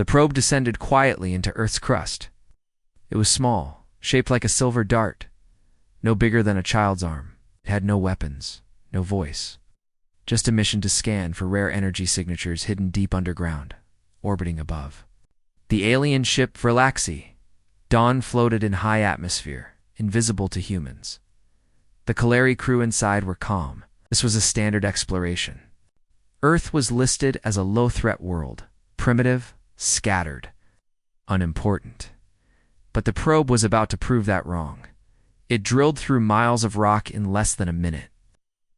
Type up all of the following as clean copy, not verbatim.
The probe descended quietly into Earth's crust. It was small, shaped like a silver dart, no bigger than a child's arm. It had no weapons, no voice, just a mission to scan for rare energy signatures hidden deep underground, orbiting above. The alien ship Ruthless. Dawn floated in high atmosphere, invisible to humans. The Kalari crew inside were calm. This was a standard exploration. Earth was listed as a low-threat world, primitive, scattered, unimportant. But the probe was about to prove that wrong. It drilled through miles of rock in less than a minute.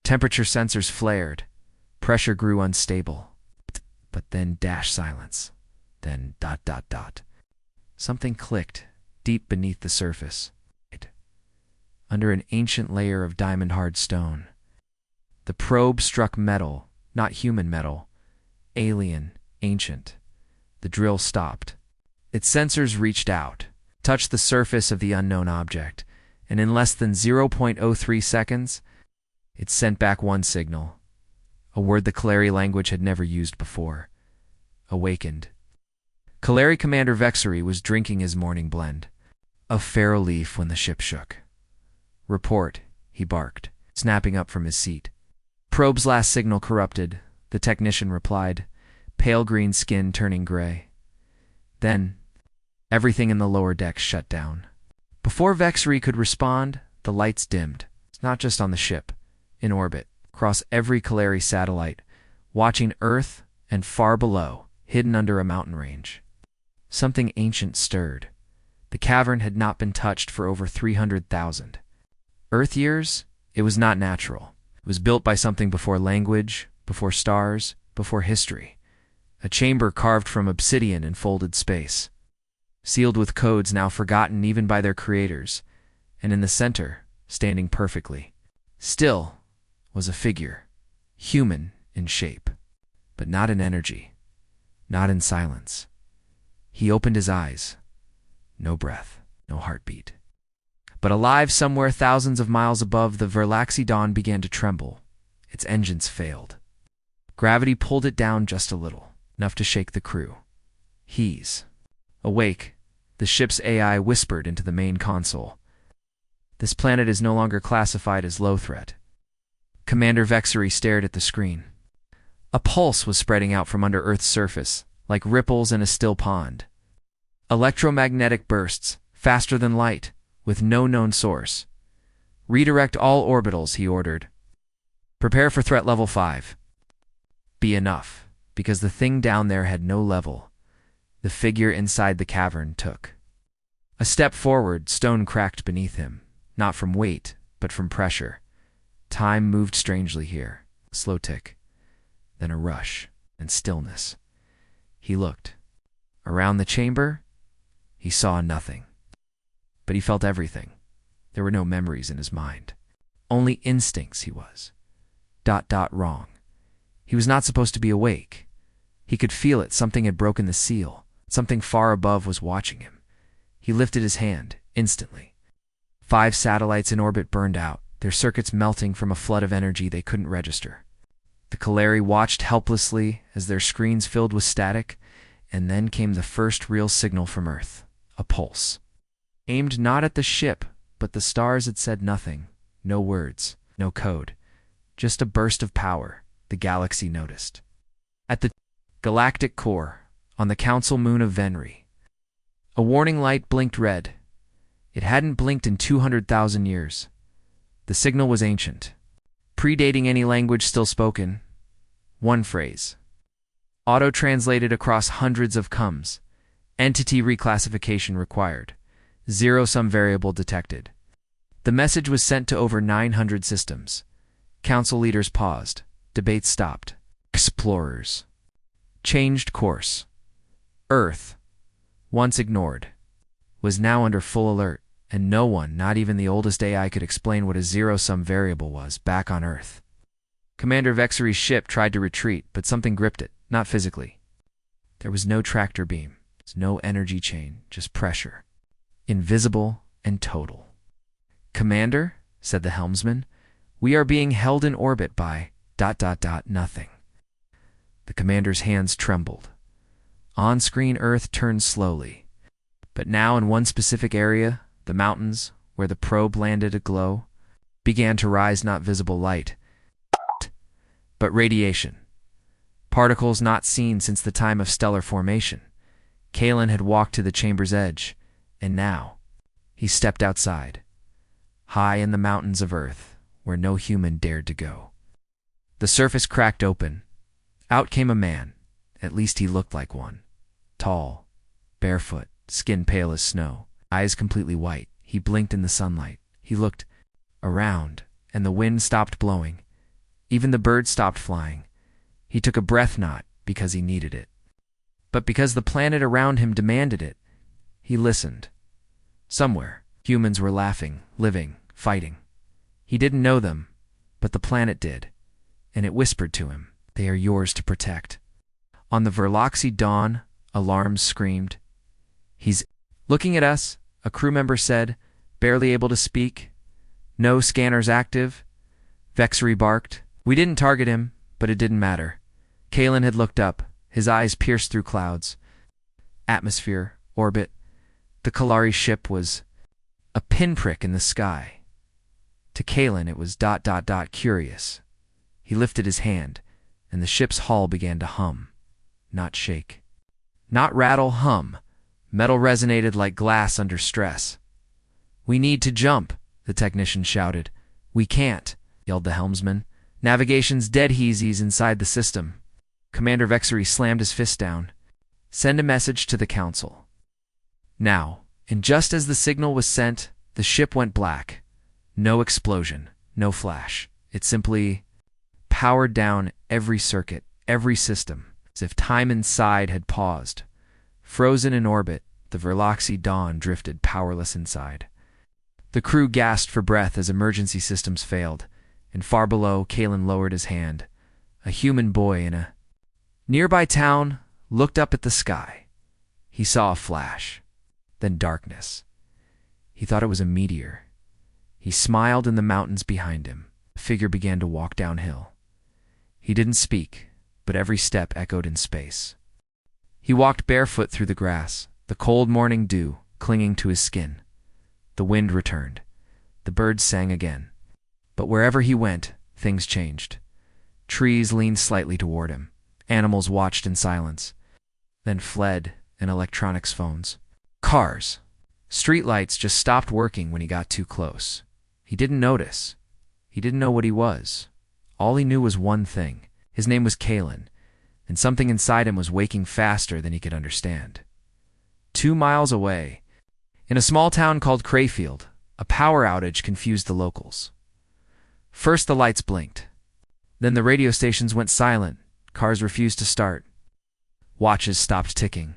Temperature sensors flared. Pressure grew unstable. But then silence. Then ... Something clicked deep beneath the surface, under an ancient layer of diamond-hard stone. The probe struck metal, not human metal, alien, ancient. The drill stopped. Its sensors reached out, touched the surface of the unknown object, and in less than 0.03 seconds, it sent back one signal, a word the Kalari language had never used before: awakened. Kalari Commander Vexery was drinking his morning blend, a farrow leaf, when the ship shook. "Report," he barked, snapping up from his seat. "Probe's last signal corrupted," the technician replied, pale green skin turning gray. Then, everything in the lower deck shut down. Before Vexery could respond, the lights dimmed, not just on the ship, in orbit, across every Kalari satellite, watching Earth and far below, hidden under a mountain range. Something ancient stirred. The cavern had not been touched for over 300,000. Earth years? It was not natural. It was built by something before language, before stars, before history. A chamber carved from obsidian in folded space, sealed with codes now forgotten even by their creators, and in the center, standing perfectly, still, was a figure, human in shape, but not in energy, not in silence. He opened his eyes. No breath, no heartbeat. But alive somewhere thousands of miles above, the Ruthless Dawn began to tremble. Its engines failed. Gravity pulled it down just a little, enough to shake the crew. "He's awake," the ship's AI whispered into the main console. "This planet is no longer classified as low threat." Commander Vexery stared at the screen. A pulse was spreading out from under Earth's surface, like ripples in a still pond. Electromagnetic bursts, faster than light, with no known source. "Redirect all orbitals," he ordered. "Prepare for threat level 5. Be enough, because the thing down there had no level. The figure inside the cavern took a step forward. Stone cracked beneath him, not from weight, but from pressure. Time moved strangely here. A slow tick, then a rush, and stillness. He looked. Around the chamber, he saw nothing. But he felt everything. There were no memories in his mind. Only instincts. He was wrong. He was not supposed to be awake. He could feel it. Something had broken the seal. Something far above was watching him. He lifted his hand, instantly. 5 satellites in orbit burned out, their circuits melting from a flood of energy they couldn't register. The Kalari watched helplessly as their screens filled with static, and then came the first real signal from Earth, a pulse. Aimed not at the ship, but the stars. It said nothing, no words, no code, just a burst of power the galaxy noticed. At the galactic core, on the council moon of Venri, a warning light blinked red. It hadn't blinked in 200,000 years. The signal was ancient, predating any language still spoken. One phrase, auto-translated across hundreds of coms. Entity reclassification required. Zero-sum variable detected. The message was sent to over 900 systems. Council leaders paused. Debates stopped. Explorers changed course. Earth, once ignored, was now under full alert, and no one, not even the oldest AI, could explain what a zero-sum variable was back on Earth. Commander Vexery's ship tried to retreat, but something gripped it, not physically. There was no tractor beam, no energy chain, just pressure. Invisible and total. "Commander," said the helmsman, "we are being held in orbit by ... nothing." The commander's hands trembled. On-screen Earth turned slowly. But now in one specific area, the mountains, where the probe landed aglow, began to rise not visible light, but radiation. Particles not seen since the time of stellar formation. Kalen had walked to the chamber's edge, and now he stepped outside, high in the mountains of Earth, where no human dared to go. The surface cracked open. Out came a man. At least he looked like one. Tall, barefoot, skin pale as snow, eyes completely white. He blinked in the sunlight. He looked around, and the wind stopped blowing. Even the birds stopped flying. He took a breath not because he needed it, but because the planet around him demanded it. He listened. Somewhere, humans were laughing, living, fighting. He didn't know them, but the planet did, and it whispered to him, "They are yours to protect." On the Verloxy dawn, alarms screamed. "He's looking at us," a crew member said, barely able to speak. "No scanners active," Vexery barked. "We didn't target him, but it didn't matter." Kalen had looked up, his eyes pierced through clouds. Atmosphere, orbit. The Kalari ship was a pinprick in the sky. To Kalen it was ... curious. He lifted his hand, and the ship's hull began to hum, not shake. Not rattle, hum. Metal resonated like glass under stress. "We need to jump," the technician shouted. "We can't," yelled the helmsman. "Navigation's dead heezies inside the system." Commander Vexery slammed his fist down. "Send a message to the council." Now, and just as the signal was sent, the ship went black. No explosion, no flash. It simply powered down every circuit, every system, as if time inside had paused. Frozen in orbit, the Verloxy dawn drifted powerless inside. The crew gasped for breath as emergency systems failed, and far below, Kalen lowered his hand. A human boy in a nearby town looked up at the sky. He saw a flash, then darkness. He thought it was a meteor. He smiled in the mountains behind him. A figure began to walk downhill. He didn't speak, but every step echoed in space. He walked barefoot through the grass, the cold morning dew clinging to his skin. The wind returned. The birds sang again. But wherever he went, things changed. Trees leaned slightly toward him. Animals watched in silence, then fled in electronics phones. Cars. Streetlights just stopped working when he got too close. He didn't notice. He didn't know what he was. All he knew was one thing. His name was Kalen, and something inside him was waking faster than he could understand. 2 miles away, in a small town called Crayfield, a power outage confused the locals. First the lights blinked. Then the radio stations went silent. Cars refused to start. Watches stopped ticking.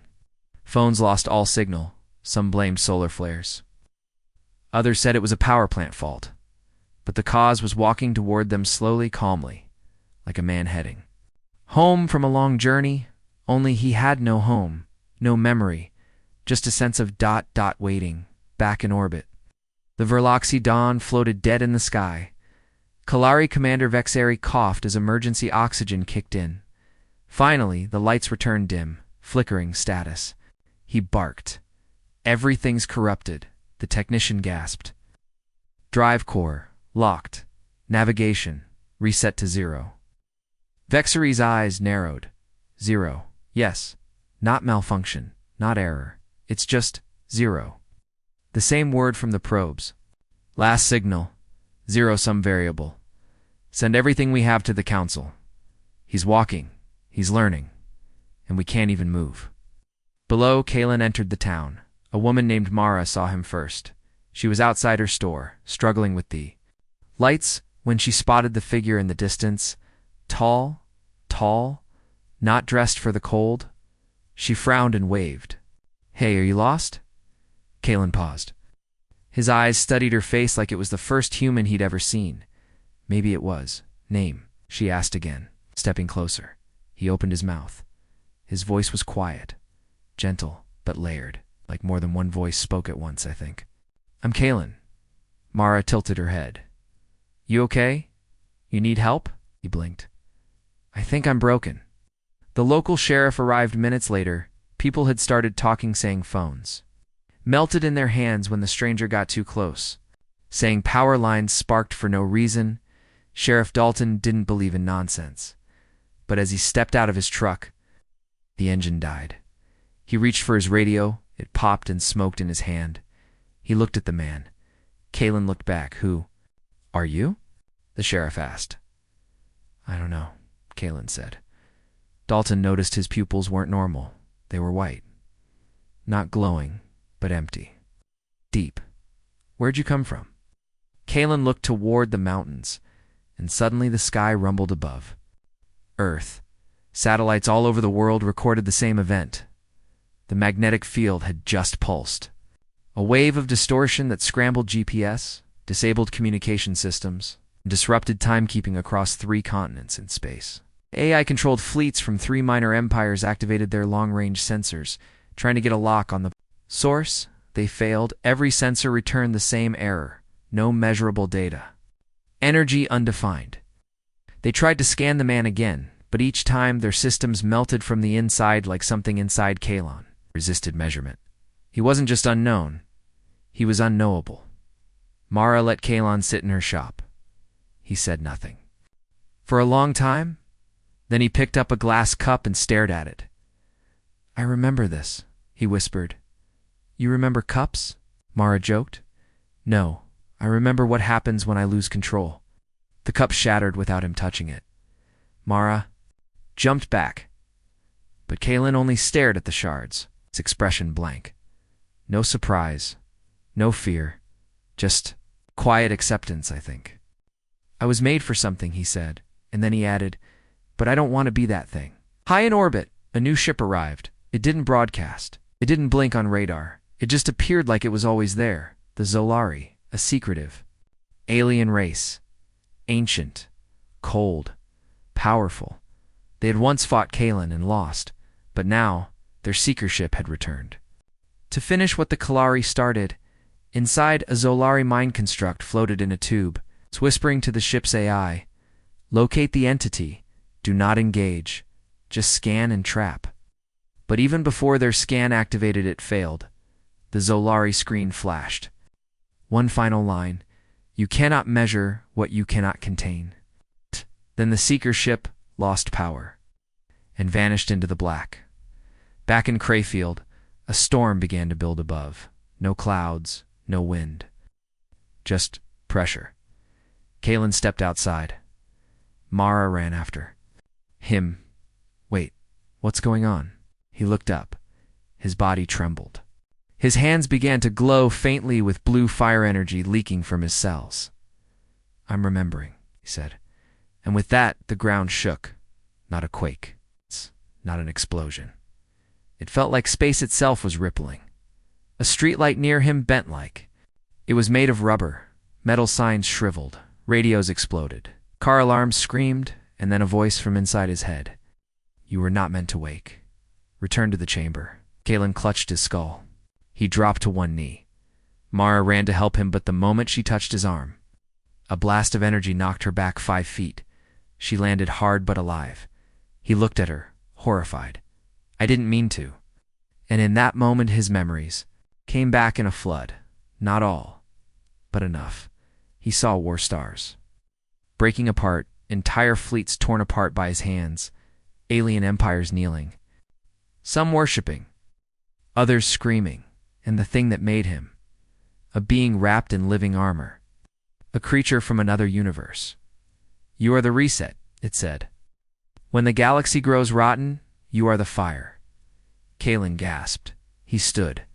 Phones lost all signal. Some blamed solar flares. Others said it was a power plant fault. But the cause was walking toward them slowly, calmly, like a man heading home from a long journey, only he had no home, no memory, just a sense of ... waiting, back in orbit. The Verloxy dawn floated dead in the sky. Kalari Commander Vexery coughed as emergency oxygen kicked in. Finally, the lights returned dim, flickering status. He barked. "Everything's corrupted," the technician gasped. "Drive core, locked. Navigation, reset to 0. Vexery's eyes narrowed. 0. Yes. Not malfunction, not error. It's just 0. The same word from the probes. Last signal. 0-sum variable. Send everything we have to the council. He's walking. He's learning. And we can't even move. Below, Kalen entered the town. A woman named Mara saw him first. She was outside her store, struggling with the lights when she spotted the figure in the distance. Tall, not dressed for the cold. She frowned and waved. "Hey, are you lost?" Kalen paused. His eyes studied her face like it was the first human he'd ever seen. Maybe it was. "Name?" she asked again, stepping closer. He opened his mouth. His voice was quiet, gentle, but layered, like more than one voice spoke at once, I think. "I'm Kalen." Mara tilted her head. "You okay? You need help?" He blinked. "I think I'm broken." The local sheriff arrived minutes later, People had started talking, saying phones melted in their hands when the stranger got too close, saying power lines sparked for no reason. Sheriff Dalton didn't believe in nonsense. But as he stepped out of his truck, the engine died. He reached for his radio. It popped and smoked in his hand. He looked at the man. Kalen looked back. "Who are you?" the sheriff asked. "I don't know," Kalen said. Dalton noticed his pupils weren't normal. They were white. Not glowing, but empty. Deep. "Where'd you come from?" Kalen looked toward the mountains, and suddenly the sky rumbled above. Earth. Satellites all over the world recorded the same event. The magnetic field had just pulsed. A wave of distortion that scrambled GPS, disabled communication systems, and disrupted timekeeping across 3 continents in space. AI-controlled fleets from 3 minor empires activated their long-range sensors, trying to get a lock on the source. They failed. Every sensor returned the same error. No measurable data. Energy undefined. They tried to scan the man again, but each time their systems melted from the inside like something inside Kalen resisted measurement. He wasn't just unknown. He was unknowable. Mara let Kalen sit in her shop. He said nothing. For a long time, then he picked up a glass cup and stared at it. "I remember this," he whispered. "You remember cups?" Mara joked. "No, I remember what happens when I lose control." The cup shattered without him touching it. Mara jumped back, but Kalen only stared at the shards, his expression blank. No surprise, no fear, just quiet acceptance, I think. "I was made for something," he said, and then he added, "but I don't want to be that thing." High in orbit, a new ship arrived. It didn't broadcast. It didn't blink on radar. It just appeared like it was always there. The Zolari, a secretive alien race. Ancient, cold, powerful. They had once fought Kalen and lost, but now their seeker ship had returned. To finish what the Kalari started, inside a Zolari mind construct floated in a tube. It's whispering to the ship's AI, "Locate the entity. Do not engage. Just scan and trap." But even before their scan activated, it failed. The Zolari screen flashed. One final line, "You cannot measure what you cannot contain." Then the seeker ship lost power and vanished into the black. Back in Crayfield, a storm began to build above. No clouds, no wind. Just pressure. Kalen stepped outside. Mara ran after him. "Wait, what's going on?" He looked up. His body trembled. His hands began to glow faintly with blue fire energy leaking from his cells. "I'm remembering," he said. And with that, the ground shook. Not a quake. Not an explosion. It felt like space itself was rippling. A streetlight near him bent like. It was made of rubber. Metal signs shriveled. Radios exploded. Car alarms screamed, and then a voice from inside his head. "You were not meant to wake. Return to the chamber." Kalen clutched his skull. He dropped to one knee. Mara ran to help him, but the moment she touched his arm, a blast of energy knocked her back 5 feet. She landed hard but alive. He looked at her, horrified. "I didn't mean to." And in that moment his memories came back in a flood. Not all, but enough. He saw war stars breaking apart, entire fleets torn apart by his hands, alien empires kneeling, some worshipping, others screaming, and the thing that made him, a being wrapped in living armor, a creature from another universe. "You are the reset," it said. "When the galaxy grows rotten, you are the fire." Kalen gasped. He stood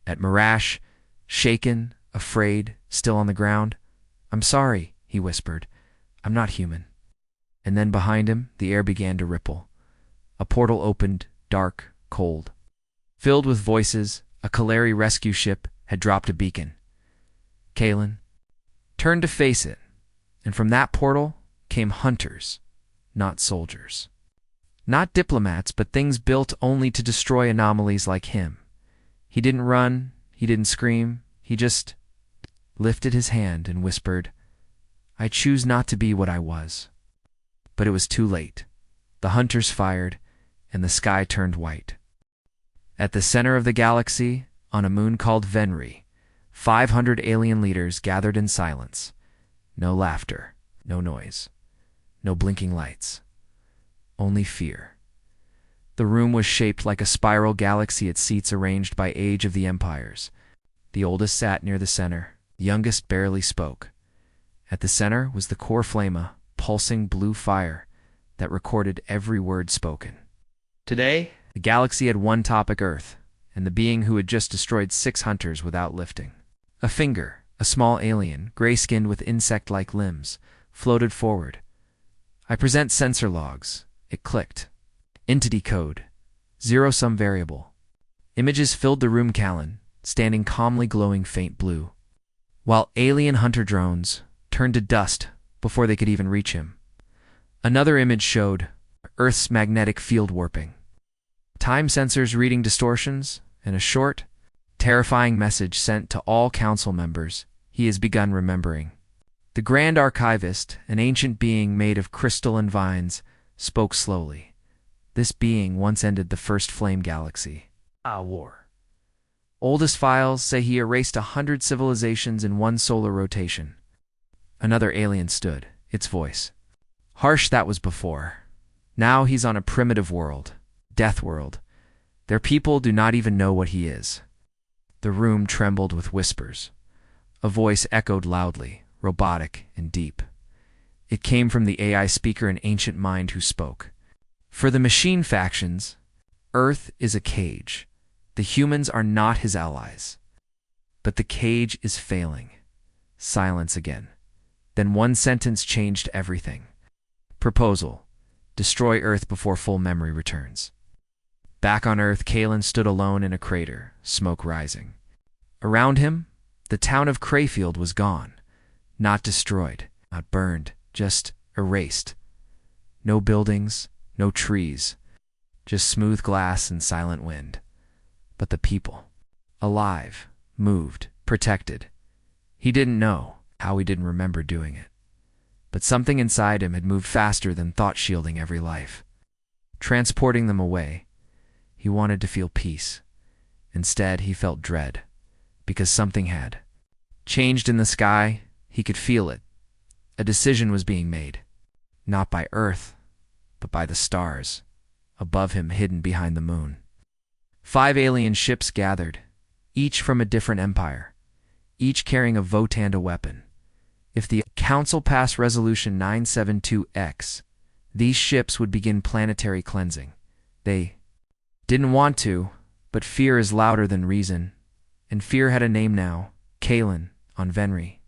at Marash, shaken, afraid, still on the ground. "I'm sorry," he whispered. "I'm not human." And then behind him, the air began to ripple. A portal opened, dark, cold. Filled with voices, a Kalari rescue ship had dropped a beacon. Kalen turned to face it, and from that portal came hunters, not soldiers. Not diplomats, but things built only to destroy anomalies like him. He didn't run, he didn't scream, he just lifted his hand and whispered, "I choose not to be what I was." But it was too late. The hunters fired, and the sky turned white. At the center of the galaxy, on a moon called Venri, 500 alien leaders gathered in silence. No laughter, no noise, no blinking lights. Only fear. The room was shaped like a spiral galaxy, its seats arranged by age of the empires. The oldest sat near the center, the youngest barely spoke. At the center was the core flame, pulsing blue fire that recorded every word spoken. Today, the galaxy had one topic: Earth, and the being who had just destroyed 6 hunters without lifting. A finger, a small alien, gray-skinned with insect-like limbs, floated forward. "I present sensor logs." It clicked. Entity code, zero-sum variable. Images filled the room. Callan, standing calmly, glowing faint blue, while alien hunter drones turned to dust before they could even reach him. Another image showed Earth's magnetic field warping, time sensors reading distortions, and a short, terrifying message sent to all council members: he has begun remembering. The Grand Archivist, an ancient being made of crystal and vines, spoke slowly. This being once ended the first flame galaxy. War. Oldest files say he erased 100 civilizations in one solar rotation. Another alien stood, its voice harsh. That was before. Now he's on a primitive world, Death World. Their people do not even know what he is. The room trembled with whispers. A voice echoed loudly, robotic and deep. It came from the AI speaker, an ancient mind who spoke. For the machine factions, Earth is a cage. The humans are not his allies. But the cage is failing. Silence again. Then one sentence changed everything. Proposal: destroy Earth before full memory returns. Back on Earth, Kalen stood alone in a crater, smoke rising. Around him, the town of Crayfield was gone. Not destroyed, not burned, just erased. No buildings, no trees, just smooth glass and silent wind. But the people, alive, moved, protected. He didn't know how, he didn't remember doing it. But something inside him had moved faster than thought, shielding every life, transporting them away. He wanted to feel peace. Instead, he felt dread, because something had changed in the sky. He could feel it. A decision was being made, not by Earth, but by the stars, above him, hidden behind the moon. 5 alien ships gathered, each from a different empire, each carrying a Votanda weapon. If the Council passed Resolution 972X, these ships would begin planetary cleansing. They didn't want to, but fear is louder than reason, and fear had a name now: Kalen on Venri.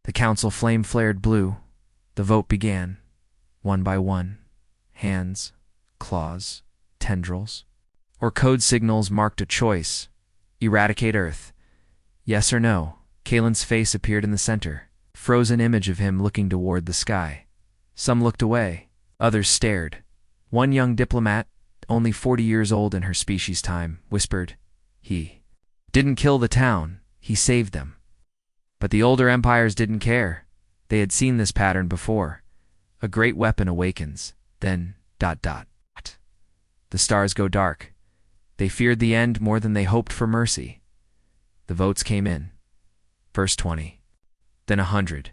The Council flame flared blue. The vote began, one by one. Hands, claws, tendrils, or code signals marked a choice: eradicate Earth. Yes or no. Kalen's face appeared in the center, frozen image of him looking toward the sky. Some looked away, others stared. One young diplomat, only 40 years old in her species' time, whispered, "He didn't kill the town, he saved them." But the older empires didn't care. They had seen this pattern before. A great weapon awakens, then ... The stars go dark. They feared the end more than they hoped for mercy. The votes came in. First 20, then 100,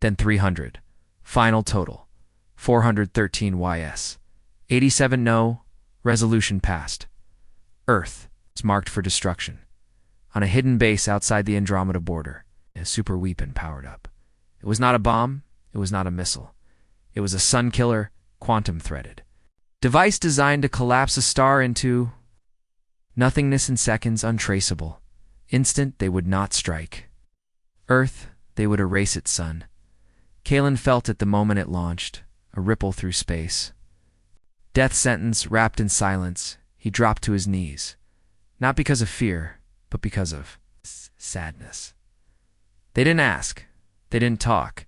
then 300. Final total, 413 YS. 87 no. Resolution passed. Earth is marked for destruction. On a hidden base outside the Andromeda border, a super weapon powered up. It was not a bomb. It was not a missile. It was a sun killer, quantum-threaded. Device designed to collapse a star into nothingness in seconds, untraceable. Instant, they would not strike. Earth, they would erase its sun. Kalen felt it the moment it launched, a ripple through space. Death sentence wrapped in silence, he dropped to his knees. Not because of fear, but because of sadness. They didn't ask. They didn't talk.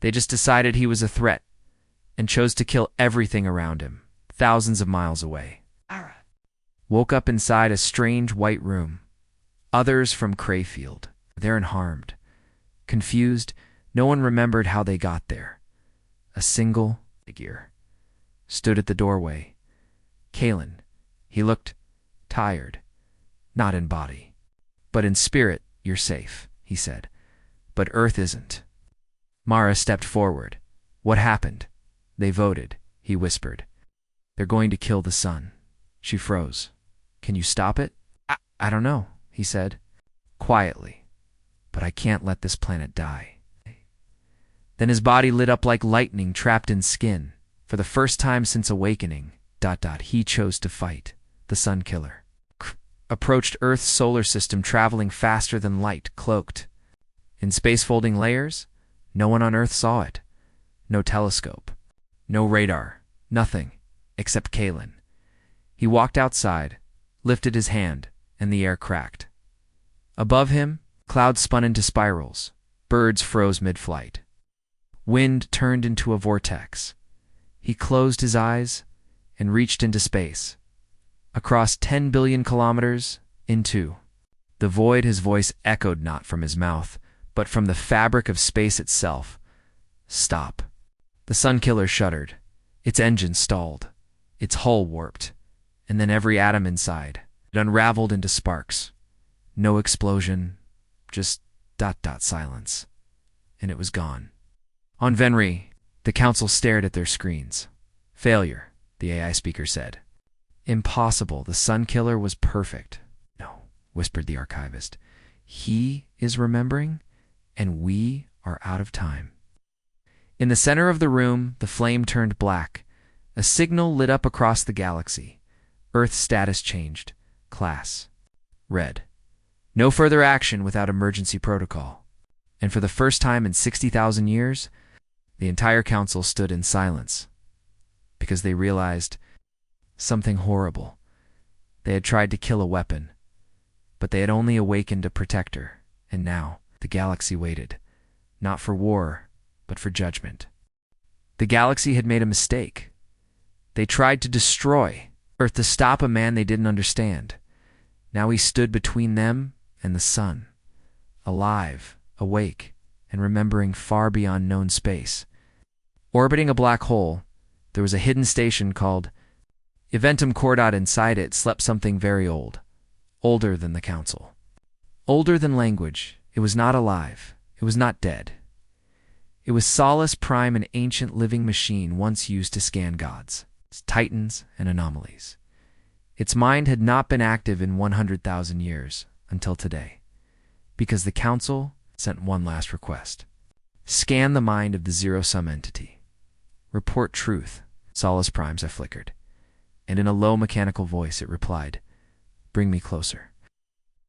They just decided he was a threat and chose to kill everything around him, thousands of miles away. Woke up inside a strange white room. Others from Crayfield. They're unharmed. Confused, no one remembered how they got there. A single figure stood at the doorway. Kalen. He looked tired. Not in body. But in spirit, you're safe, he said. But Earth isn't. Mara stepped forward. What happened? They voted, he whispered. They're going to kill the sun. She froze. Can you stop it? I don't know, he said. Quietly. But I can't let this planet die. Then his body lit up like lightning trapped in skin. For the first time since awakening, he chose to fight. The sun killer. Approached Earth's solar system traveling faster than light, cloaked. In space-folding layers, no one on Earth saw it. No telescope. No radar. Nothing. Except Kalen. He walked outside, lifted his hand, and the air cracked. Above him, clouds spun into spirals. Birds froze mid-flight. Wind turned into a vortex. He closed his eyes and reached into space. Across 10 billion kilometers, into the void. His voice echoed not from his mouth, but from the fabric of space itself. Stop. The sun killer shuddered. Its engine stalled. Its hull warped. And then every atom inside. It unraveled into sparks. No explosion, just ... silence. And it was gone. On Venri, the council stared at their screens. Failure, the AI speaker said. Impossible. The sun killer was perfect. No, whispered the archivist. He is remembering, and we are out of time. In the center of the room, the flame turned black. A signal lit up across the galaxy. Earth's status changed. Class. Red. No further action without emergency protocol. And for the first time in 60,000 years, the entire council stood in silence. Because they realized something horrible. They had tried to kill a weapon, but they had only awakened a protector, and now the galaxy waited, not for war, but for judgment. The galaxy had made a mistake. They tried to destroy Earth to stop a man they didn't understand. Now he stood between them and the sun, alive, awake, and remembering far beyond known space. Orbiting a black hole, there was a hidden station called Eventum Cordata. Inside it slept something very old, older than the council. Older than language. It was not alive. It was not dead. It was Solus Prime, an ancient living machine once used to scan gods, titans, and anomalies. Its mind had not been active in 100,000 years until today, because the council sent one last request. Scan the mind of the zero-sum entity. Report truth. Solus Prime's I flickered, and in a low mechanical voice it replied, Bring me closer.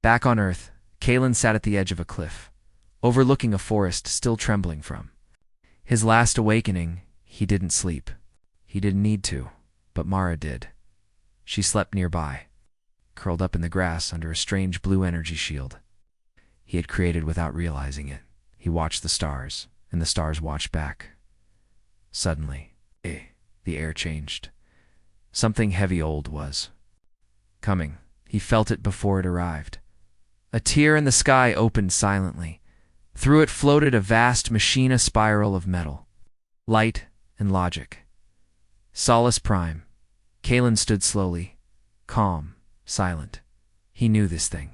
Back on Earth, Kalen sat at the edge of a cliff, overlooking a forest still trembling from his last awakening. He didn't sleep. He didn't need to, but Mara did. She slept nearby, curled up in the grass under a strange blue energy shield he had created without realizing it. He watched the stars, and the stars watched back. Suddenly, the air changed. Something heavy old was coming. He felt it before it arrived. A tear in the sky opened silently. Through it floated a vast machina spiral of metal, light and logic. Solus Prime. Kalen stood slowly, calm, silent. He knew this thing,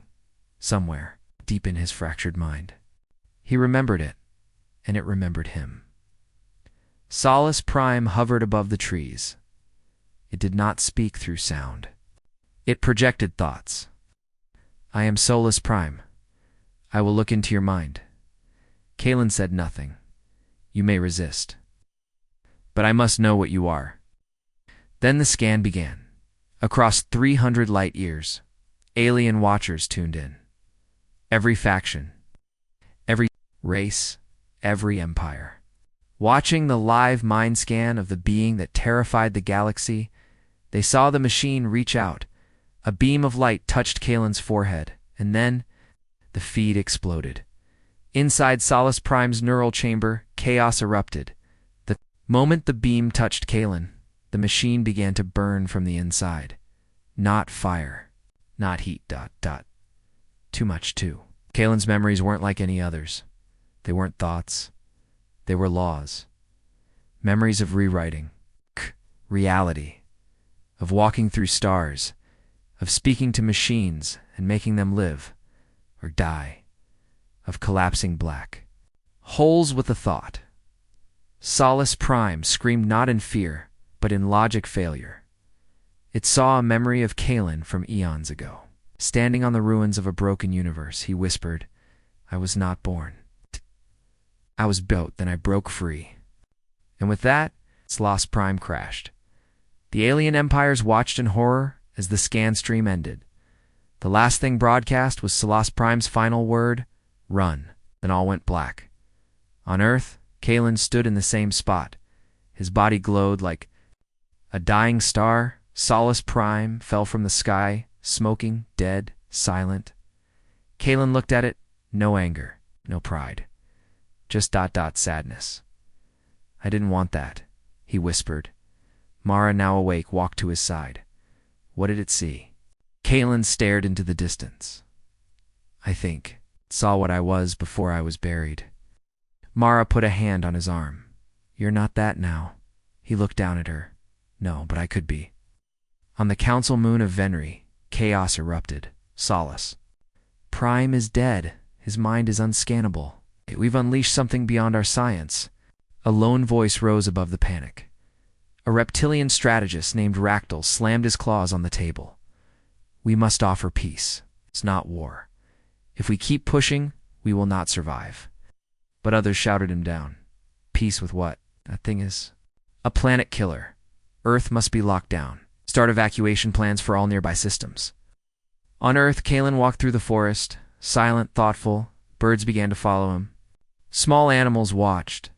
somewhere, deep in his fractured mind. He remembered it, and it remembered him. Solus Prime hovered above the trees. It did not speak through sound. It projected thoughts. I am Solus Prime. I will look into your mind. Kalen said nothing. You may resist, but I must know what you are. Then the scan began. Across 300 light years, alien watchers tuned in. Every faction, every race, every empire. Watching the live mind scan of the being that terrified the galaxy, they saw the machine reach out. A beam of light touched Kalen's forehead, and then the feed exploded. Inside Solus Prime's neural chamber, chaos erupted. The moment the beam touched Kalen, the machine began to burn from the inside. Not fire, not heat, ... Too much, too. Kalen's memories weren't like any others. They weren't thoughts. They were laws. Memories of rewriting, reality, of walking through stars, of speaking to machines and making them live or die, of collapsing black holes with a thought. Solace Prime screamed not in fear, but in logic failure. It saw a memory of Kalen from eons ago. Standing on the ruins of a broken universe, he whispered, "I was not born. I was built, then I broke free." And with that, Solace Prime crashed. The alien empires watched in horror as the scan stream ended. The last thing broadcast was Solace Prime's final word, "Run." Then all went black. On Earth, Kalen stood in the same spot. His body glowed like a dying star. Solace Prime fell from the sky, smoking, dead, silent. Kalen looked at it, no anger, no pride. Just sadness. "I didn't want that," he whispered. Mara, now awake, walked to his side. What did it see? Kalen stared into the distance. "I think it saw what I was before I was buried." Mara put a hand on his arm. "You're not that now." He looked down at her. "No, but I could be." On the council moon of Venri, chaos erupted. Solace Prime is dead. His mind is unscannable. We've unleashed something beyond our science. A lone voice rose above the panic. A reptilian strategist named Ractal slammed his claws on the table. "We must offer peace. It's not war. If we keep pushing, we will not survive." But others shouted him down. "Peace with what? That thing is a planet killer. Earth must be locked down. Start evacuation plans for all nearby systems." On Earth, Kalen walked through the forest, silent, thoughtful. Birds began to follow him. Small animals watched.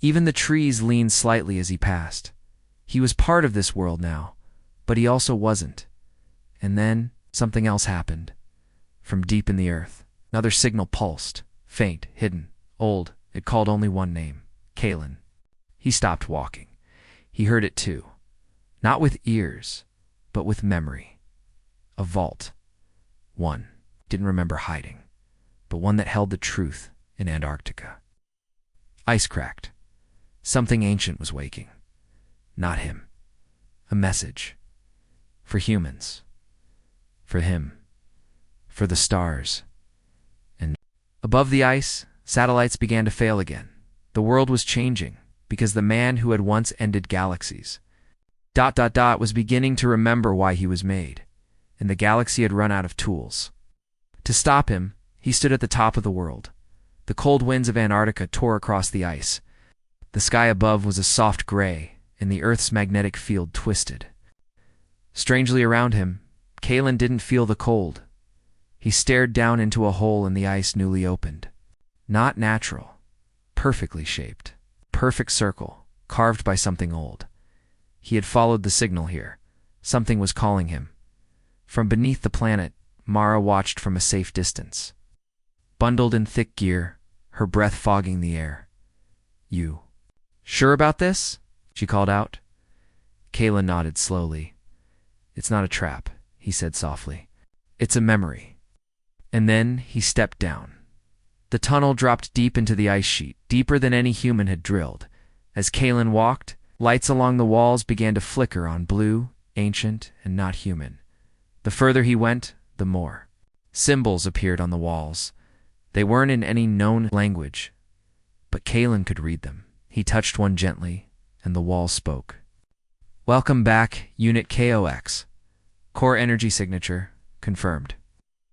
Even the trees leaned slightly as he passed. He was part of this world now, but he also wasn't. And then something else happened. From deep in the earth, another signal pulsed, faint, hidden, old. It called only one name, Kalen. He stopped walking. He heard it too. Not with ears, but with memory. A vault. One. Didn't remember hiding, but one that held the truth in Antarctica. Ice cracked. Something ancient was waking. Not him. A message. For humans. For him. For the stars. And above the ice, satellites began to fail again. The world was changing, because the man who had once ended galaxies was beginning to remember why he was made, and the galaxy had run out of tools. To stop him, he stood at the top of the world. The cold winds of Antarctica tore across the ice. The sky above was a soft gray, and the Earth's magnetic field twisted. Strangely around him, Kalen didn't feel the cold. He stared down into a hole in the ice newly opened. Not natural. Perfectly shaped. Perfect circle, carved by something old. He had followed the signal here. Something was calling him. From beneath the planet, Mara watched from a safe distance. Bundled in thick gear, her breath fogging the air. "You sure about this?" she called out. Kalen nodded slowly. "It's not a trap," he said softly. "It's a memory." And then he stepped down. The tunnel dropped deep into the ice sheet, deeper than any human had drilled. As Kalen walked, lights along the walls began to flicker on blue, ancient, and not human. The further he went, the more. Symbols appeared on the walls. They weren't in any known language, but Kalen could read them. He touched one gently, and the wall spoke. "Welcome back, Unit KOX. Core energy signature, confirmed."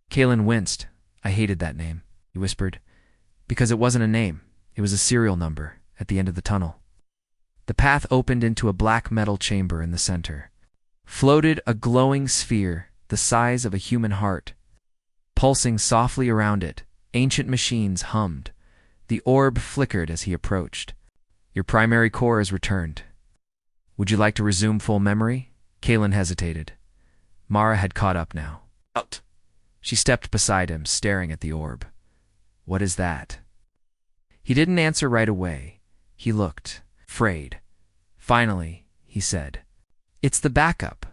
Kalen winced. "I hated that name," he whispered, "because it wasn't a name. It was a serial number at the end of the tunnel." The path opened into a black metal chamber in the center. Floated a glowing sphere the size of a human heart. Pulsing softly around it, ancient machines hummed. The orb flickered as he approached. "Your primary core is returned. Would you like to resume full memory?" Kalen hesitated. Mara had caught up now. "Out." She stepped beside him, staring at the orb. "What is that?" He didn't answer right away. He looked, afraid. Finally, he said, "It's the backup.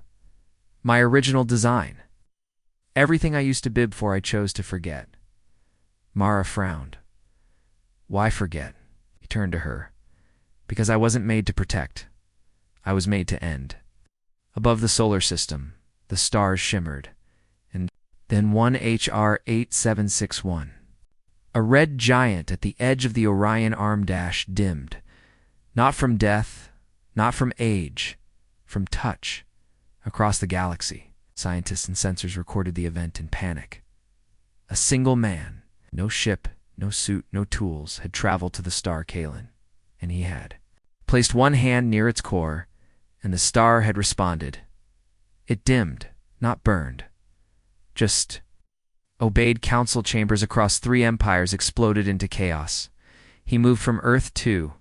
My original design. Everything I used to bib for I chose to forget." Mara frowned. "Why forget?" He turned to her. "Because I wasn't made to protect. I was made to end." Above the solar system, the stars shimmered. 1 HR 8761. A red giant at the edge of the Orion arm dash dimmed. Not from death, not from age, from touch. Across the galaxy, scientists and sensors recorded the event in panic. A single man, no ship, no suit, no tools, had traveled to the star Kalen, and he had placed one hand near its core, and the star had responded. It dimmed, not burned. Just obeyed. Council chambers across 3 empires exploded into chaos. He moved from Earth to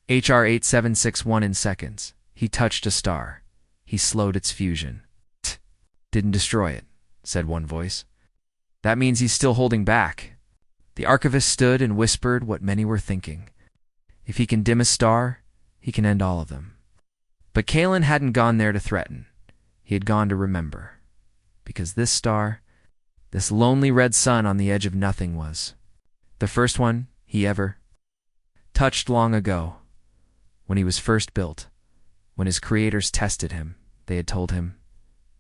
HR 8761 in seconds. He touched a star. He slowed its fusion. Didn't destroy it, said one voice. That means he's still holding back. The archivist stood and whispered what many were thinking. If he can dim a star, he can end all of them. But Kalen hadn't gone there to threaten. He had gone to remember. Because this star, this lonely red sun on the edge of nothing, was the first one he ever touched long ago. When he was first built, when his creators tested him, they had told him,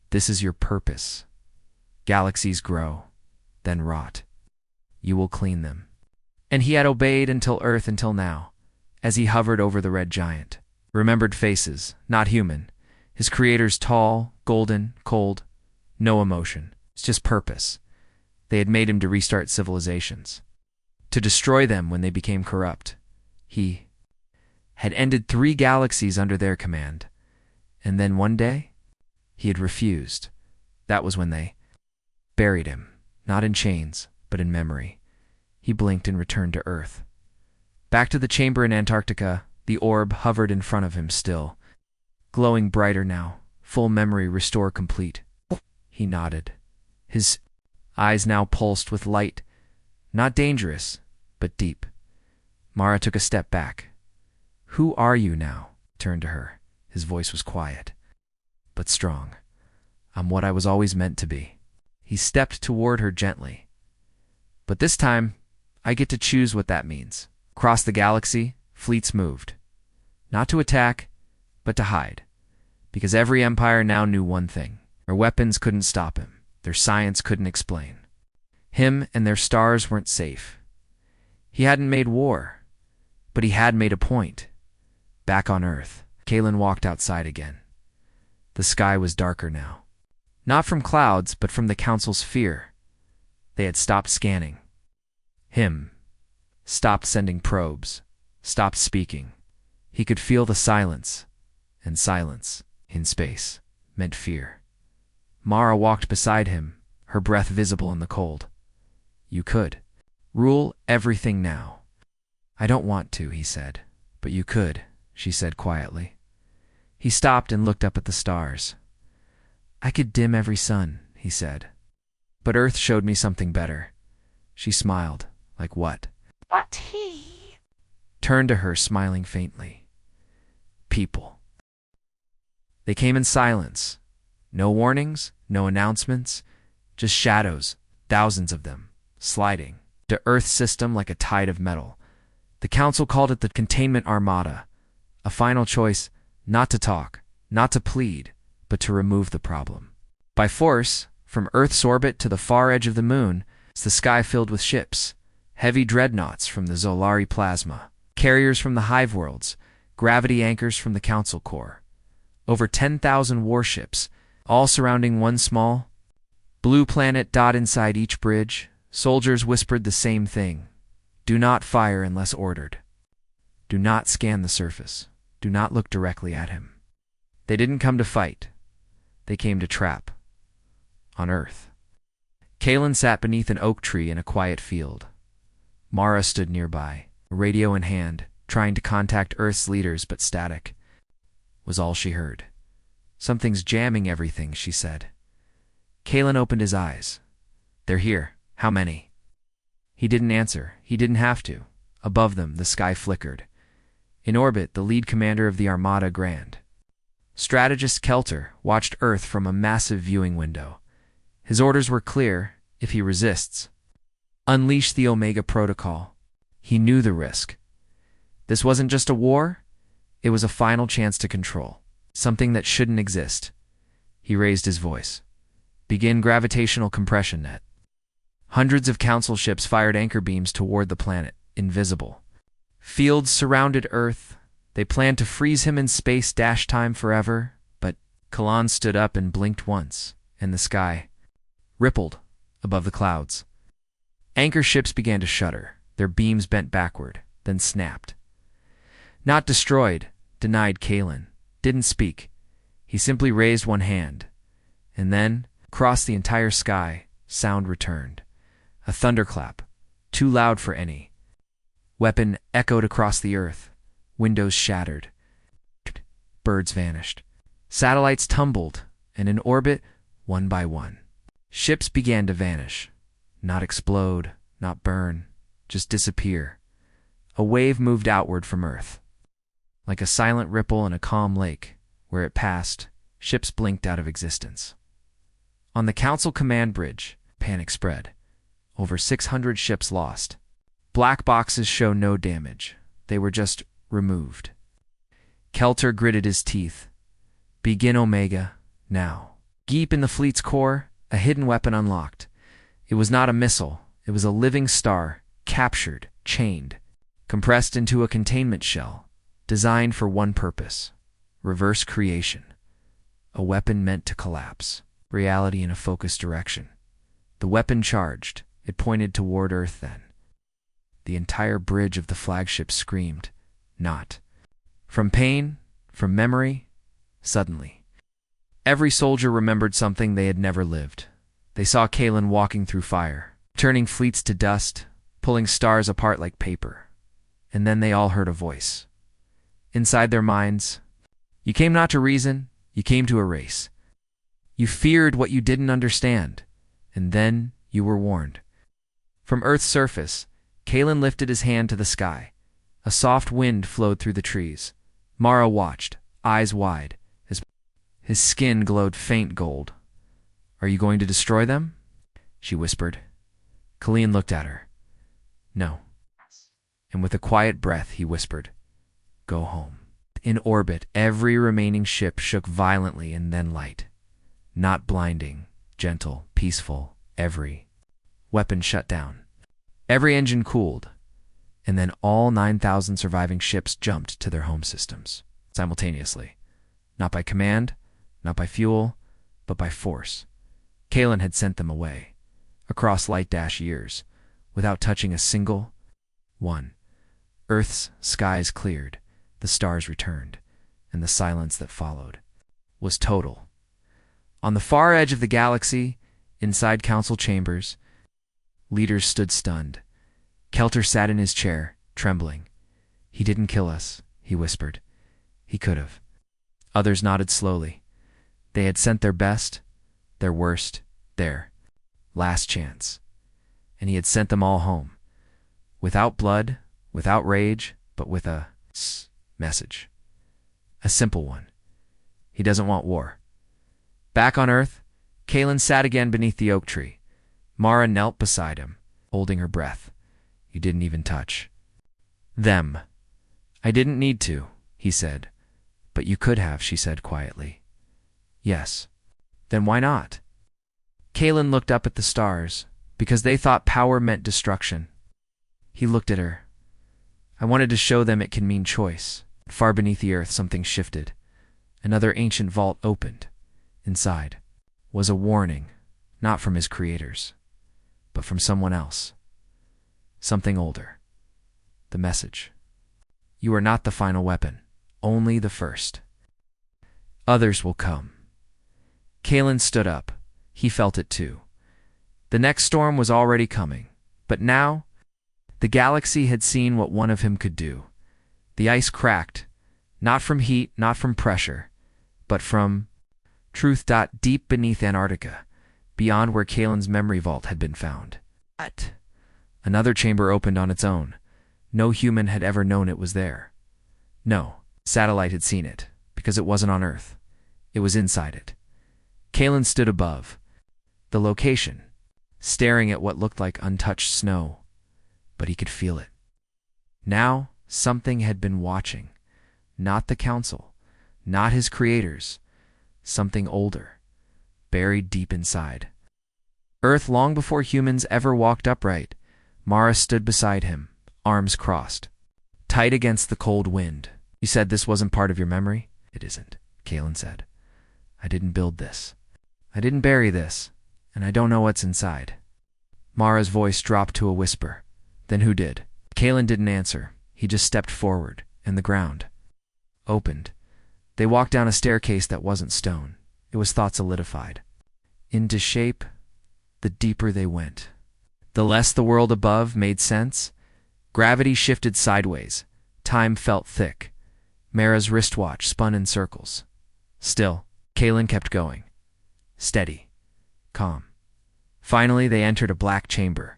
"This is your purpose. Galaxies grow, then rot. You will clean them." And he had obeyed until Earth, until now, as he hovered over the red giant. Remembered faces, not human. His creators tall, golden, cold, no emotion. It's just purpose. They had made him to restart civilizations, to destroy them when they became corrupt. He had ended 3 galaxies under their command. And then one day, he had refused. That was when they buried him, not in chains, but in memory. He blinked and returned to Earth. Back to the chamber in Antarctica, the orb hovered in front of him still, glowing brighter now, full memory restore complete. He nodded. His eyes now pulsed with light, not dangerous, but deep. Mara took a step back. "Who are you now?" Turned to her. His voice was quiet, but strong. "I'm what I was always meant to be." He stepped toward her gently. "But this time, I get to choose what that means." Across the galaxy, fleets moved. Not to attack, but to hide. Because every empire now knew one thing. Their weapons couldn't stop him. Their science couldn't explain. Him and their stars weren't safe. He hadn't made war, but he had made a point. Back on Earth, Kalen walked outside again. The sky was darker now. Not from clouds, but from the Council's fear. They had stopped scanning him, stopped sending probes, stopped speaking. He could feel the silence, and silence, in space, meant fear. Mara walked beside him, her breath visible in the cold. "You could rule everything now." "I don't want to," he said. "But you could," she said quietly. He stopped and looked up at the stars. "I could dim every sun," he said. "But Earth showed me something better." She smiled. "Like what?" But he Turned to her, smiling faintly. "People." They came in silence. No warnings, no announcements, just shadows, thousands of them, sliding to Earth's system like a tide of metal. The Council called it the Containment Armada, a final choice not to talk, not to plead, but to remove the problem. By force, from Earth's orbit to the far edge of the moon, it's the sky filled with ships, heavy dreadnoughts from the Zolari plasma, carriers from the hive worlds, gravity anchors from the Council core. Over 10,000 warships, all surrounding one small, blue planet. Inside each bridge, soldiers whispered the same thing. Do not fire unless ordered. Do not scan the surface. Do not look directly at him. They didn't come to fight. They came to trap. On Earth. Kalen sat beneath an oak tree in a quiet field. Mara stood nearby, a radio in hand, trying to contact Earth's leaders, but static was all she heard. "Something's jamming everything," she said. Kalen opened his eyes. "They're here. How many?" He didn't answer. He didn't have to. Above them, the sky flickered. In orbit, the lead commander of the Armada Grand, strategist Kelter, watched Earth from a massive viewing window. His orders were clear: if he resists, unleash the Omega Protocol. He knew the risk. This wasn't just a war. It was a final chance to control something that shouldn't exist. He raised his voice. Begin gravitational compression net. Hundreds of council ships fired anchor beams toward the planet, invisible. Fields surrounded Earth. They planned to freeze him in space-time forever, but Kalan stood up and blinked once, and the sky rippled above the clouds. Anchor ships began to shudder, their beams bent backward, then snapped. Not destroyed, denied Kalan. Didn't speak. He simply raised one hand. And then, across the entire sky, sound returned. A thunderclap, too loud for any. Weapon echoed across the earth. Windows shattered. Birds vanished. Satellites tumbled, and in orbit, one by one. Ships began to vanish. Not explode, not burn, just disappear. A wave moved outward from Earth. Like a silent ripple in a calm lake, where it passed, ships blinked out of existence. On the Council Command Bridge, panic spread. Over 600 ships lost. Black boxes show no damage. They were just removed. Kelter gritted his teeth. Begin Omega, now. Deep in the fleet's core, a hidden weapon unlocked. It was not a missile. It was a living star, captured, chained, compressed into a containment shell, designed for one purpose: reverse creation. A weapon meant to collapse reality in a focused direction. The weapon charged. It pointed toward Earth then. The entire bridge of the flagship screamed, not. From pain, from memory, suddenly. Every soldier remembered something they had never lived. They saw Kalan walking through fire, turning fleets to dust, pulling stars apart like paper. And then they all heard a voice. Inside their minds, you came not to reason, you came to erase. You feared what you didn't understand, and then you were warned. From Earth's surface, Kalan lifted his hand to the sky. A soft wind flowed through the trees. Mara watched, eyes wide. His skin glowed faint gold. Are you going to destroy them? She whispered. Kalan looked at her. No. And with a quiet breath, he whispered, go home. In orbit, every remaining ship shook violently and then light. Not blinding, gentle, peaceful, every weapon shut down. Every engine cooled. And then all 9,000 surviving ships jumped to their home systems, simultaneously. Not by command, not by fuel, but by force. Kalan had sent them away, across light-years, without touching a single one. Earth's skies cleared, the stars returned, and the silence that followed was total. On the far edge of the galaxy, inside council chambers, leaders stood stunned. Kelter sat in his chair, trembling. He didn't kill us, he whispered. He could have. Others nodded slowly. They had sent their best, their worst, their last chance. And he had sent them all home. Without blood, without rage, but with a message. A simple one. He doesn't want war. Back on Earth, Kalan sat again beneath the oak tree. Mara knelt beside him, holding her breath. You didn't even touch them. I didn't need to, he said. But you could have, she said quietly. Yes. Then why not? Kalan looked up at the stars, because they thought power meant destruction. He looked at her. I wanted to show them it can mean choice. Far beneath the earth, something shifted. Another ancient vault opened. Inside was a warning, not from his creators, but from someone else. Something older. The message. You are not the final weapon, only the first. Others will come. Kalan stood up. He felt it too. The next storm was already coming, but now the galaxy had seen what one of him could do. The ice cracked, not from heat, not from pressure, but from truth. Deep beneath Antarctica, beyond where Kalan's memory vault had been found. But another chamber opened on its own. No human had ever known it was there. No satellite had seen it, because it wasn't on Earth. It was inside it. Kalan stood above the location, staring at what looked like untouched snow, but he could feel it. Now, something had been watching. Not the council, not his creators, something older. buried deep inside. Earth long before humans ever walked upright, Mara stood beside him, arms crossed, tight against the cold wind. You said this wasn't part of your memory? It isn't, Kalen said. I didn't build this. I didn't bury this, and I don't know what's inside. Mara's voice dropped to a whisper. Then who did? Kalen didn't answer. He just stepped forward, and the ground opened. They walked down a staircase that wasn't stone. It was thought solidified. Into shape, the deeper they went. The less the world above made sense. Gravity shifted sideways. Time felt thick. Mara's wristwatch spun in circles. Still, Kalen kept going. Steady. Calm. Finally, they entered a black chamber.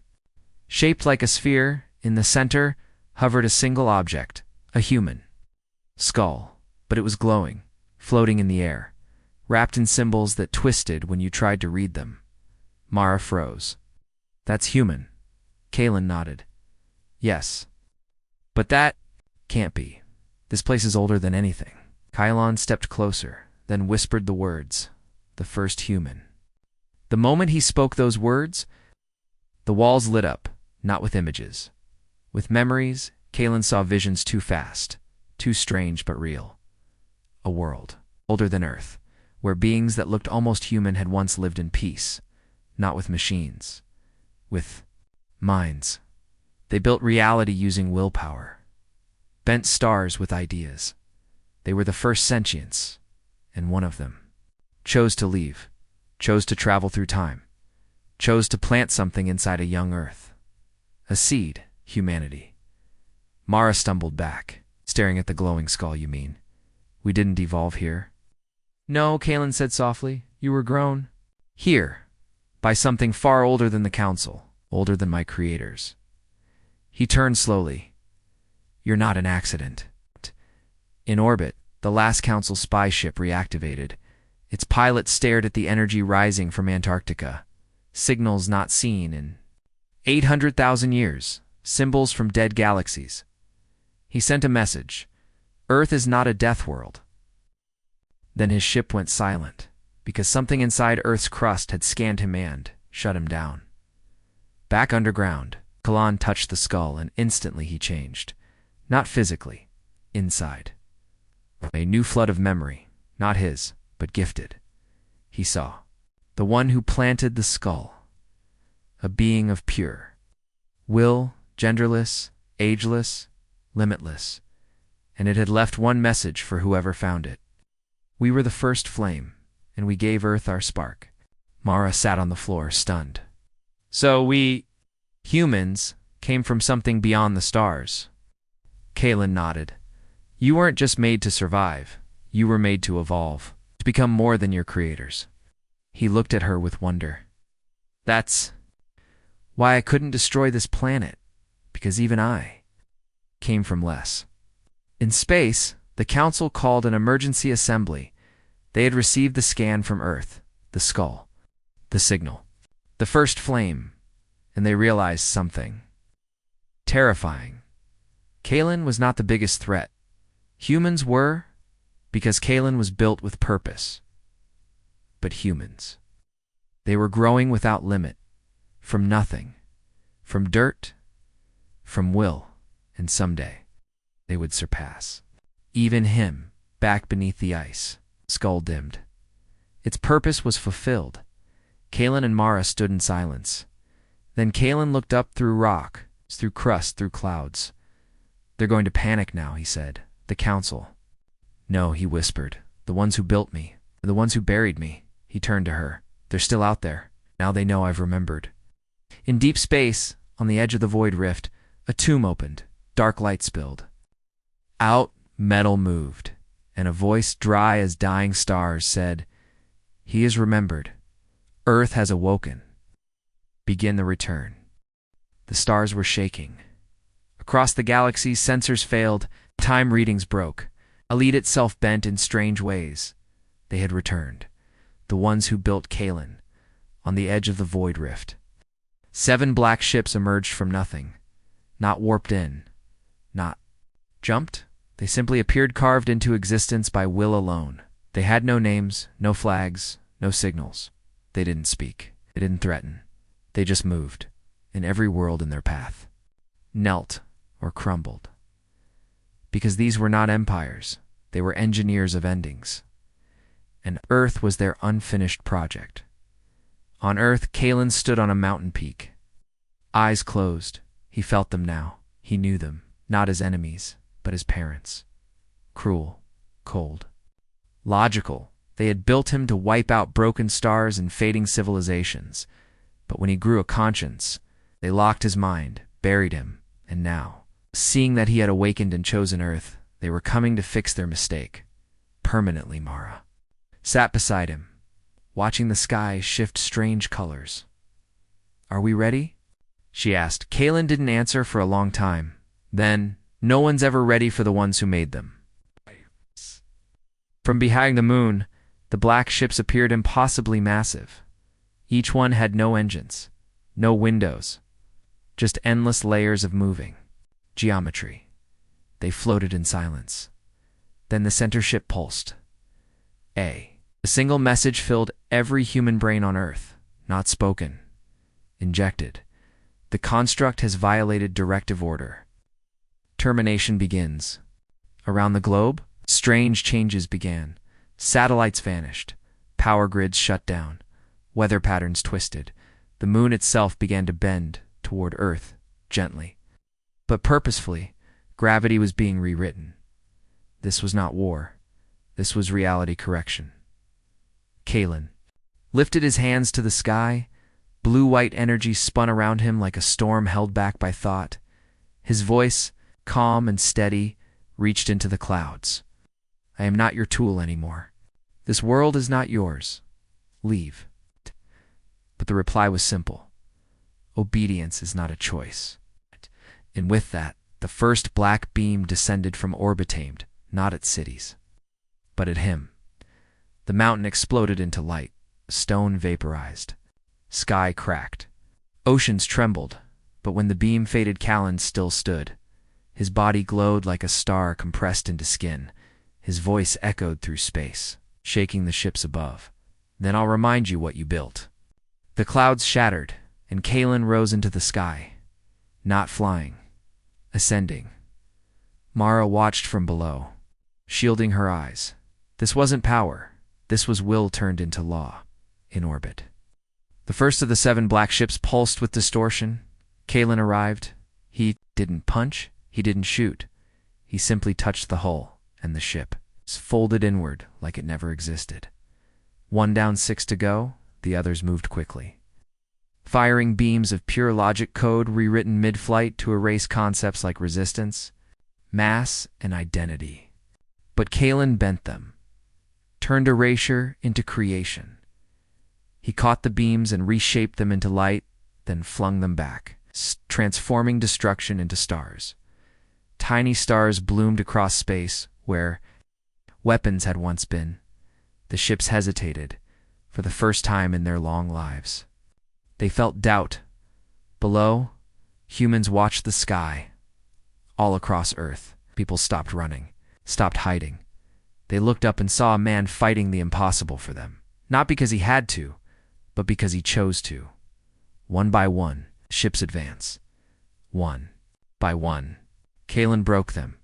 Shaped like a sphere, in the center hovered a single object, a human skull, but it was glowing, floating in the air, wrapped in symbols that twisted when you tried to read them. Mara froze. That's human. Kalen nodded. Yes. But that can't be. This place is older than anything. Kylon stepped closer, then whispered the words, the first human. The moment he spoke those words, the walls lit up, not with images. With memories, Kalen saw visions too fast, too strange but real. A world, older than Earth, where beings that looked almost human had once lived in peace, not with machines, with minds. They built reality using willpower, bent stars with ideas. They were the first sentients, and one of them chose to leave, chose to travel through time, chose to plant something inside a young Earth. A seed, humanity. Mara stumbled back, staring at the glowing skull. You mean we didn't evolve here? No, Kalen said softly. You were grown here by something far older than the Council, older than my creators. He turned slowly. You're not an accident. In orbit, the last Council spy ship reactivated. Its pilot stared at the energy rising from Antarctica. Signals not seen in 800,000 years. Symbols from dead galaxies. He sent a message. Earth is not a death world. Then his ship went silent, because something inside Earth's crust had scanned him and shut him down. Back underground, Kalan touched the skull, and instantly he changed. Not physically, inside. A new flood of memory, not his, but gifted. He saw the one who planted the skull, a being of pure will, genderless, ageless, limitless, and it had left one message for whoever found it. We were the first flame, and we gave Earth our spark. Mara sat on the floor, stunned. So we, humans, came from something beyond the stars. Kalen nodded. You weren't just made to survive. You were made to evolve, to become more than your creators. He looked at her with wonder. That's why I couldn't destroy this planet, because even I came from less. In space, the Council called an emergency assembly. They had received the scan from Earth, the skull, the signal, the first flame, and they realized something terrifying. Kalen was not the biggest threat. Humans were, because Kalen was built with purpose. But humans, they were growing without limit, from nothing, from dirt, from will, and someday they would surpass. Even him, back beneath the ice, skull dimmed. Its purpose was fulfilled. Kalen and Mara stood in silence. Then Kalen looked up through rock, through crust, through clouds. They're going to panic now, he said. The Council. No, he whispered. The ones who built me, the ones who buried me. He turned to her. They're still out there. Now they know I've remembered. In deep space, on the edge of the void rift, a tomb opened. Dark light spilled. Out, metal moved, and a voice dry as dying stars said, He is remembered. Earth has awoken. Begin the return. The stars were shaking. Across the galaxy, sensors failed, time readings broke. Elite itself bent in strange ways. They had returned. The ones who built Kalen, on the edge of the void rift. 7 black ships emerged from nothing. Not warped in. Not jumped. They simply appeared, carved into existence by will alone. They had no names, no flags, no signals. They didn't speak. They didn't threaten. They just moved, in every world in their path. Knelt or crumbled. Because these were not empires. They were engineers of endings. And Earth was their unfinished project. On Earth, Kalen stood on a mountain peak. Eyes closed. He felt them now. He knew them, not as enemies, but as parents. Cruel, cold, logical. They had built him to wipe out broken stars and fading civilizations. But when he grew a conscience, they locked his mind, buried him, and now, seeing that he had awakened and chosen Earth, they were coming to fix their mistake. Permanently, Mara sat beside him, watching the sky shift strange colors. "Are we ready?" she asked. Kalen didn't answer for a long time. Then, "No one's ever ready for the ones who made them." From behind the moon, the black ships appeared impossibly massive. Each one had no engines, no windows, just endless layers of moving geometry. They floated in silence. Then the center ship pulsed. A single message filled every human brain on Earth, not spoken, injected. The construct has violated directive order. Termination begins. Around the globe, strange changes began. Satellites vanished. Power grids shut down. Weather patterns twisted. The moon itself began to bend toward Earth, gently. But purposefully, gravity was being rewritten. This was not war. This was reality correction. Kalen lifted his hands to the sky. Blue-white energy spun around him like a storm held back by thought. His voice, calm and steady, reached into the clouds. "I am not your tool anymore. This world is not yours. Leave." But the reply was simple. Obedience is not a choice. And with that, the first black beam descended from orbit, aimed not at cities, but at him. The mountain exploded into light. Stone vaporized. Sky cracked. Oceans trembled. But when the beam faded, Kalen still stood. His body glowed like a star compressed into skin. His voice echoed through space, shaking the ships above. "Then I'll remind you what you built." The clouds shattered, and Kalen rose into the sky. Not flying. Ascending. Mara watched from below, shielding her eyes. This wasn't power. This was will turned into law, in orbit. The first of the 7 black ships pulsed with distortion. Kalen arrived. He didn't punch. He didn't shoot. He simply touched the hull, and the ship folded inward like it never existed. 1 down, 6 to go. The others moved quickly, firing beams of pure logic code rewritten mid-flight to erase concepts like resistance, mass, and identity. But Kalen bent them, turned erasure into creation. He caught the beams and reshaped them into light, then flung them back, transforming destruction into stars. Tiny stars bloomed across space where weapons had once been. The ships hesitated, for the first time in their long lives. They felt doubt. Below, humans watched the sky. All across Earth, people stopped running, stopped hiding. They looked up and saw a man fighting the impossible for them. Not because he had to, but because he chose to. One by one, ships advance. One by one, Kalen broke them.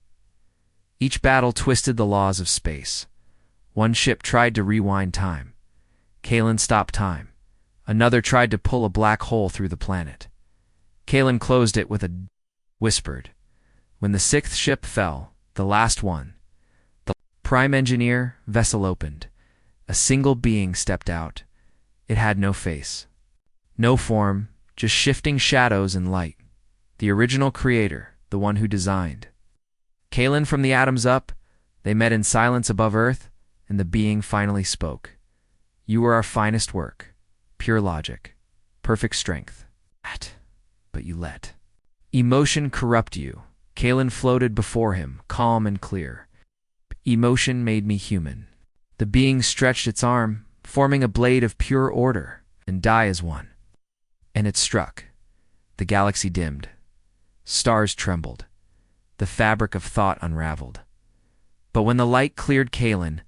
Each battle twisted the laws of space. One ship tried to rewind time. Kalen stopped time. Another tried to pull a black hole through the planet. Kalen closed it with a whispered. When the 6th ship fell, the last one, the prime engineer vessel opened. A single being stepped out. It had no face, no form, just shifting shadows and light. The original creator, the one who designed. Kalen from the atoms up, they met in silence above Earth, and the being finally spoke. "You were our finest work, pure logic, perfect strength. But you let emotion corrupt you." Kalen floated before him, calm and clear. "Emotion made me human." The being stretched its arm, forming a blade of pure order, and die as one. And it struck. The galaxy dimmed. Stars trembled. The fabric of thought unraveled. But when the light cleared, Kalen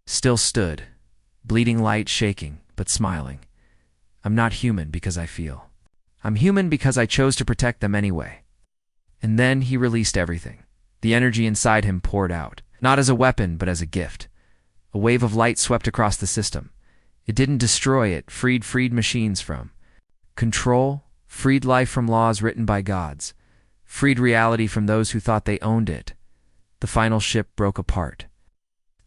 still stood, bleeding light shaking, but smiling. I'm not human because I feel. I'm human because I chose to protect them anyway. And then he released everything. The energy inside him poured out, not as a weapon, but as a gift. A wave of light swept across the system. It didn't destroy it, freed machines from control, freed life from laws written by gods, freed reality from those who thought they owned it. The final ship broke apart.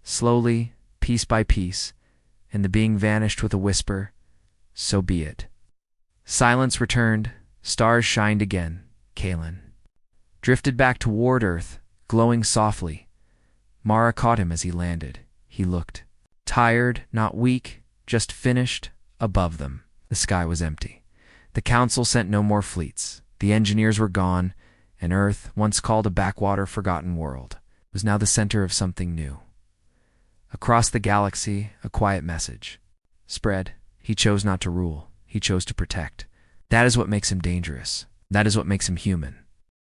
Slowly, piece by piece, and the being vanished with a whisper, "So be it." Silence returned, stars shined again. Kalen drifted back toward Earth, glowing softly. Mara caught him as he landed. He looked tired, not weak, just finished. Above them, the sky was empty. The Council sent no more fleets. The engineers were gone, and Earth, once called a backwater, forgotten world, was now the center of something new. Across the galaxy, a quiet message spread. He chose not to rule. He chose to protect. That is what makes him dangerous. That is what makes him human.